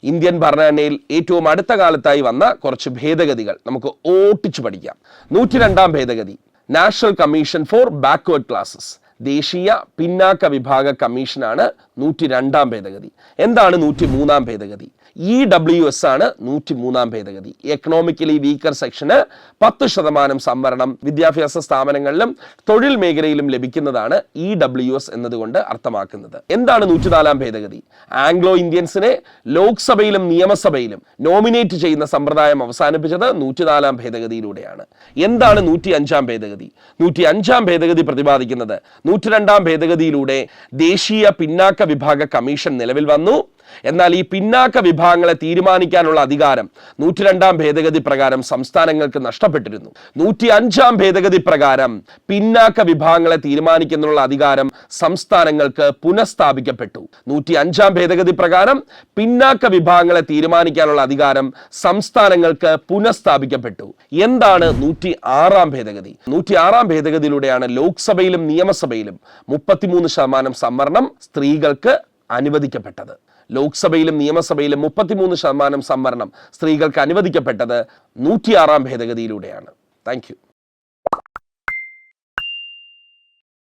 Indian ഭരണഘടനയിൽ ഏറ്റവും അടുത്ത കാലത്തായി വന്ന കുറച്ച് ഭേദഗതികൾ നമുക്ക് ഓട്ടിച്ചു പഠിക്കാം. 102 ഭേദഗതി, national commission for backward classes, ദേശീയ പിന്നാക്ക വിഭാഗ കമ്മീഷനാണ് 102 ഭേദഗതി. എന്താണ് 103 ഭേദഗതി? EWS ആണ് 103 ഭേദഗതി. എക്കണോമിക്കലി വീക്കർ സെക്ഷന് 10% സംവരണം വിദ്യാഭ്യാസ സ്ഥാപനങ്ങളിലും തൊഴിൽ മേഖലയിലും ലഭിക്കുന്നതാണ് EWS എന്നതുകൊണ്ട് അർത്ഥമാക്കുന്നത്. എന്താണ് 104 ഭേദഗതി? ആംഗ്ലോ ഇന്ത്യൻസിനെ ലോക്സഭയിലും നിയമസഭയിലും നോമിനേറ്റ് ചെയ്യുന്ന സമ്പ്രദായം അവസാനിപ്പിച്ചത് 104 ഭേദഗതിയിലൂടെയാണ്. എന്താണ് 105 ഭേദഗതി? 105 ഭേദഗതി പ്രതിപാദിക്കുന്നത് 102 ഭേദഗതിയിലൂടെ ദേശീയ പിന്നാക്ക വിഭാഗ കമ്മീഷൻ നിലവിൽ വന്നു. എന്നാൽ ഈ പിന്നാക്ക വിഭാഗങ്ങളെ തീരുമാനിക്കാനുള്ള അധികാരം 102 ഭേദഗതി പ്രകാരം സംസ്ഥാനങ്ങൾക്ക് നഷ്ടപ്പെട്ടിരുന്നു. 105 ഭേദഗതി പ്രകാരം പിന്നാക്ക വിഭാഗങ്ങളെ തീരുമാനിക്കാനുള്ള അധികാരം സംസ്ഥാനങ്ങൾക്ക് പുനഃസ്ഥാപിക്കപ്പെട്ടു. 105 ഭേദഗതി പ്രകാരം പിന്നാക്ക വിഭാഗങ്ങളെ തീരുമാനിക്കാനുള്ള അധികാരം സംസ്ഥാനങ്ങൾക്ക് പുനഃസ്ഥാപിക്കപ്പെട്ടു. എന്താണ് 106 ഭേദഗതി? 106 ഭേദഗതിയിലൂടെയാണ് ലോക്സഭയിലും നിയമസഭയിലും 33% സംവരണം സ്ത്രീകൾക്ക് അനുവദിക്കപ്പെട്ടത്. ലോക്സഭയിലും നിയമസഭയിലും 33% സംവരണം സ്ത്രീകൾക്ക് അനുവദിക്കപ്പെട്ടത് 106 ഭേദഗതിയിലൂടെയാണ്. Thank you.